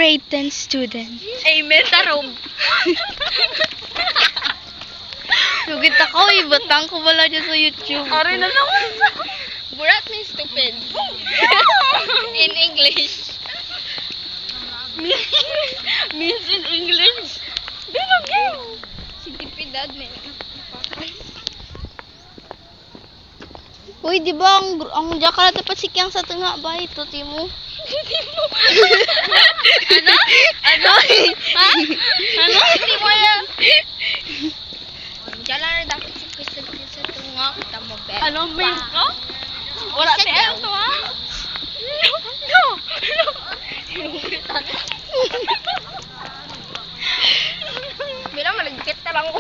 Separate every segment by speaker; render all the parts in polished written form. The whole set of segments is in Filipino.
Speaker 1: grade 10 student.
Speaker 2: Amen. Tarob.
Speaker 1: Sugit ako, ibatang ko wala dyan sa YouTube.
Speaker 2: Ari na lang.
Speaker 3: Burat means stupid. In English.
Speaker 2: Means in English. Bilog.
Speaker 3: Sigipidad may.
Speaker 1: Uy, di ba ang Jakarta dapat sikyang sa tunga ba ito, Timo?
Speaker 3: Ano? Ano? Ha? Ano? Hindi mo yan. Diyan lang dapat sa tunga kita mo, bet.
Speaker 2: Ano ba yun ka? Wala
Speaker 3: Sit
Speaker 2: tayo
Speaker 3: down.
Speaker 2: to ha? No.
Speaker 3: Bilang malagkit na lang ko.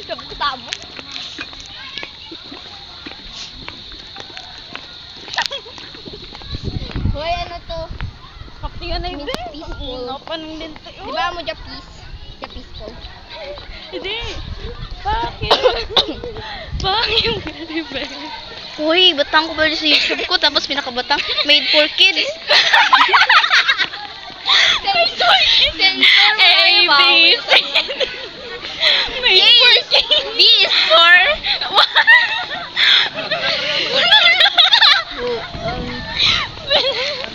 Speaker 3: Sabutamo. Hoy, ano to?
Speaker 2: Kaptingan na yun.
Speaker 3: Means peaceful.
Speaker 2: Panong dito.
Speaker 3: Di ba mo dyan peace? Dyan peaceful.
Speaker 2: Hindi. Bakit? Bakit yung ganibay?
Speaker 1: Uy, batang ko ba dyan sa YouTube ko, tapos pinakabatang made for kids.
Speaker 3: Sensor mo
Speaker 2: A,
Speaker 3: yung
Speaker 2: B,
Speaker 3: vowel.
Speaker 2: C. May
Speaker 3: B is for...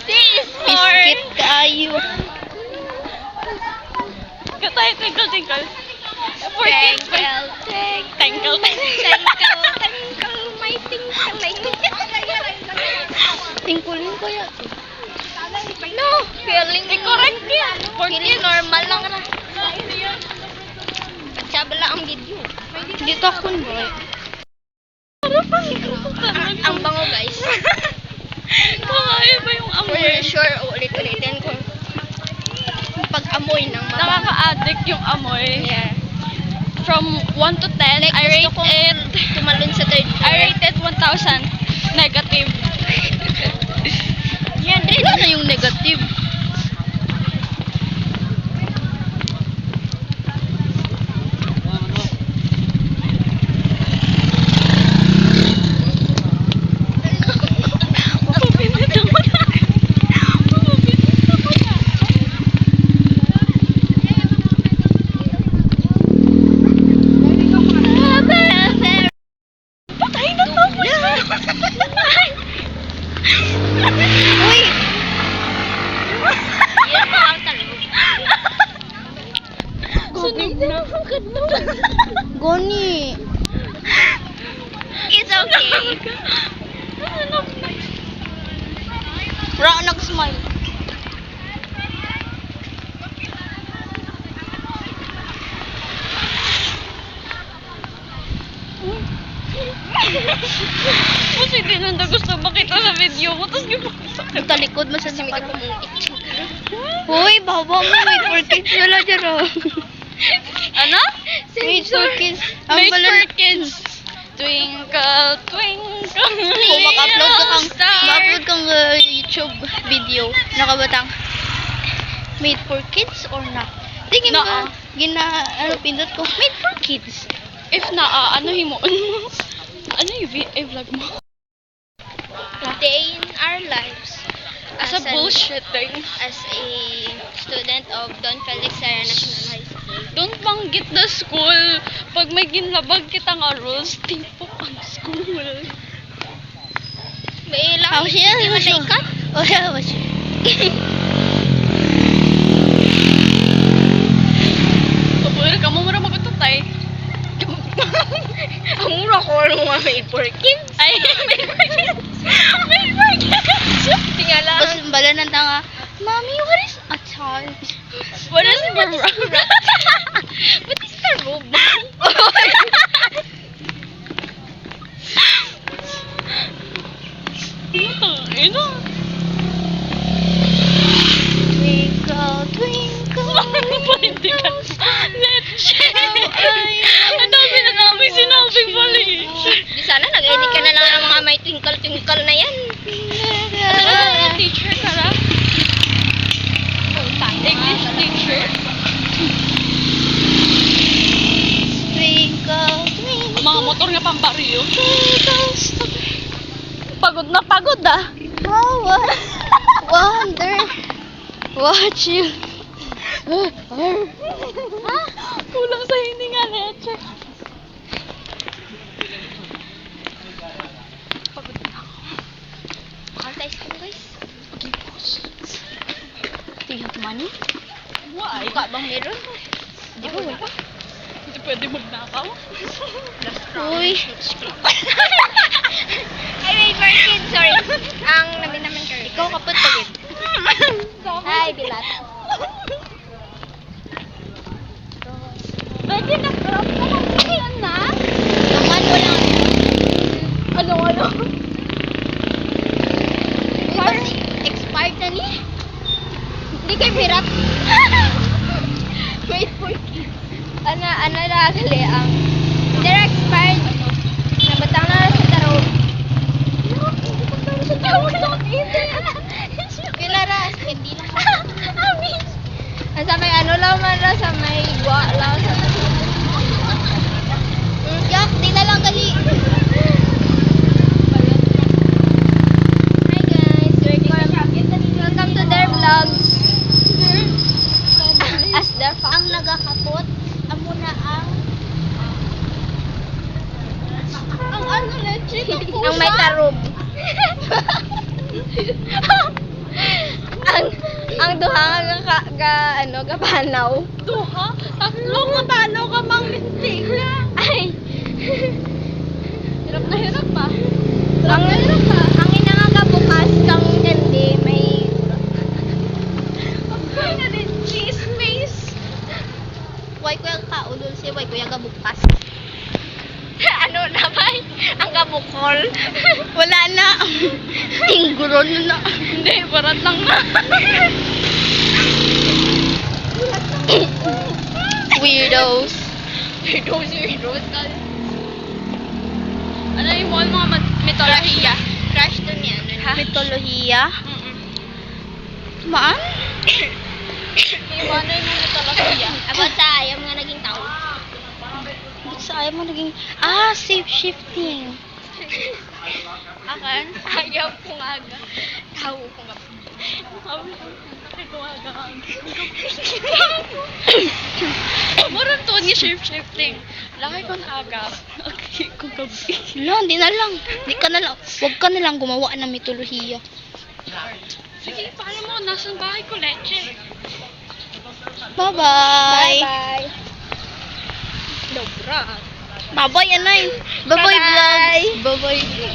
Speaker 3: C is for...
Speaker 1: Biskit kaayo.
Speaker 2: Katay, tinkle. For kids.
Speaker 3: Tengkel.
Speaker 2: Tinkle.
Speaker 3: Tengkel. May tinkling.
Speaker 1: Tingkulin ko yan.
Speaker 3: No, feeling
Speaker 2: correct yan. For
Speaker 3: feeling normal lang na. Pagsabala ang video.
Speaker 1: Dito ako ba?
Speaker 3: Ang bango guys.
Speaker 2: Kaya ba yung
Speaker 3: For
Speaker 2: amoy?
Speaker 3: sure, ulit-ulitin ko. Pag-amoy ng mga...
Speaker 2: Nakaka-addict yung amoy.
Speaker 3: Yeah.
Speaker 2: From 1 to 10,
Speaker 3: Like,
Speaker 2: I rate
Speaker 3: gusto kong
Speaker 2: it.
Speaker 3: tumalon sa third floor.
Speaker 2: I rated 1,000. Negative.
Speaker 3: Yan rin.
Speaker 1: Ano na yung negative?
Speaker 2: Patay na to.
Speaker 1: Uy!
Speaker 3: Yan pa ang talong.
Speaker 2: Sunog na.
Speaker 1: Goni!
Speaker 3: It's okay.
Speaker 1: Wala ka nag-smile.
Speaker 2: Kasi di nanda gusto makita sa video ko. Tapos gipakita.
Speaker 1: Talikod mo sa
Speaker 3: Kasi may
Speaker 1: parang...
Speaker 3: kapamungkit.
Speaker 1: Uy, baba mo. Made for kids. Wala dyan oh.
Speaker 2: Ano?
Speaker 1: Made for kids. Ang
Speaker 2: Made
Speaker 1: pala-
Speaker 2: for kids. Twinkle, twinkle,
Speaker 1: Kung mag-upload ka kang,
Speaker 2: star.
Speaker 1: ma-upload kang YouTube video, nakabatang made for kids or not? Tingin
Speaker 2: Naa.
Speaker 1: ba, pindot ko, made for kids.
Speaker 2: If naa, ano himo? Ano yung i-vlog mo?
Speaker 3: Day in our lives.
Speaker 2: As a bullshit thing.
Speaker 3: As a student of Don Felix Sara National High School.
Speaker 2: Don't banggit the school. Pag may ginlabag kita nga rules, tipok ang school.
Speaker 3: May ilang
Speaker 1: How siya?
Speaker 3: hindi man naikat.
Speaker 1: Oh, yeah, was siya.
Speaker 2: Kapag ka mo mura magututay.
Speaker 3: Ang mura ko ng mga made for kids.
Speaker 2: Ay, may forget. May forget.
Speaker 3: Tingala.
Speaker 1: Tapos bala ng tanga, Mommy, what is a child?
Speaker 2: What is the
Speaker 3: What is the robot?
Speaker 2: Ino?
Speaker 1: Twinkle, twinkle,
Speaker 2: Pwede ka. Let's Ang dami na namin sinabing mali.
Speaker 3: Di sana nag-edit ka na lang ng mga may twinkle-twinkle na yan.
Speaker 2: Teacher ka na? English teacher?
Speaker 1: Twinkle, twinkle,
Speaker 2: Mga motor nga pambariyo.
Speaker 1: twinkle, star.
Speaker 2: Pagod na pagod ah.
Speaker 1: How I wonder Watch you.
Speaker 2: Kulang sa hininga, leche.
Speaker 1: Pakantay ko guys.
Speaker 2: Okay, boss.
Speaker 1: Do you have money?
Speaker 2: Why?
Speaker 1: Mukha bang meron? Di ba wala?
Speaker 2: Hindi pwede magnakaw.
Speaker 1: Uy.
Speaker 3: Ay, wait for kids, sorry. Ang namin naman curry.
Speaker 1: Ikaw kapot ulit.
Speaker 3: Hi, Bilat.
Speaker 2: Pwede na crop na lang yan na.
Speaker 1: Naman wala.
Speaker 2: Ano?
Speaker 1: Kasi expired na ni.
Speaker 3: Hindi kay Birat.
Speaker 1: Wait for kids.
Speaker 3: Ano na gali ang direct expired. Nabatang na sa taro. Sa taro not
Speaker 1: Kilaras, hindi lang.
Speaker 3: Sa may ano lang man ra sa may gwa lang sa
Speaker 1: Yak, di na lang gali.
Speaker 3: Hi guys, welcome to their vlogs. As their
Speaker 1: Ang nagakapot, amo na ang ano leche ng pusa.
Speaker 3: ang may tarob. ang duha nga kapanaw.
Speaker 2: Duha? Tatlo ka tanaw ka mang lintik na.
Speaker 3: Ay.
Speaker 2: Hirap na hirap pa.
Speaker 3: Ang ina nga kabukas kang hindi may
Speaker 2: Ano din? Cheese face.
Speaker 1: Way ko yung kaulol si way ko yung gabukas.
Speaker 3: ano naman ang kabukol.
Speaker 1: Wala na. Tingguron na.
Speaker 2: Hindi, barat lang na.
Speaker 1: Weirdos.
Speaker 2: Weirdos ka. Ano yung mga mitolohiya?
Speaker 1: Crush to niya. Mitolohiya. Maan?
Speaker 2: Yung ano yung mitolohiya?
Speaker 3: About sa ayaw mga naging tao.
Speaker 1: Ba't sa ayaw mo naging... shape-shifting.
Speaker 3: Akan, ayaw kong aga. Tao kong aga.
Speaker 2: Meron to ni shape-shifting. Laki ko na agap. Okay, kung gabi.
Speaker 1: No, hindi na lang. Di ka na lang. Huwag ka na lang gumawa ng mitolohiya.
Speaker 2: Sige, paano mo? Nasaan bahay ko, leche?
Speaker 1: Bye-bye.
Speaker 3: Bye-bye.
Speaker 2: Dobra.
Speaker 1: Bye-bye, anay. Bye-bye,
Speaker 3: Bye-bye.
Speaker 1: vlogs. Bye-bye.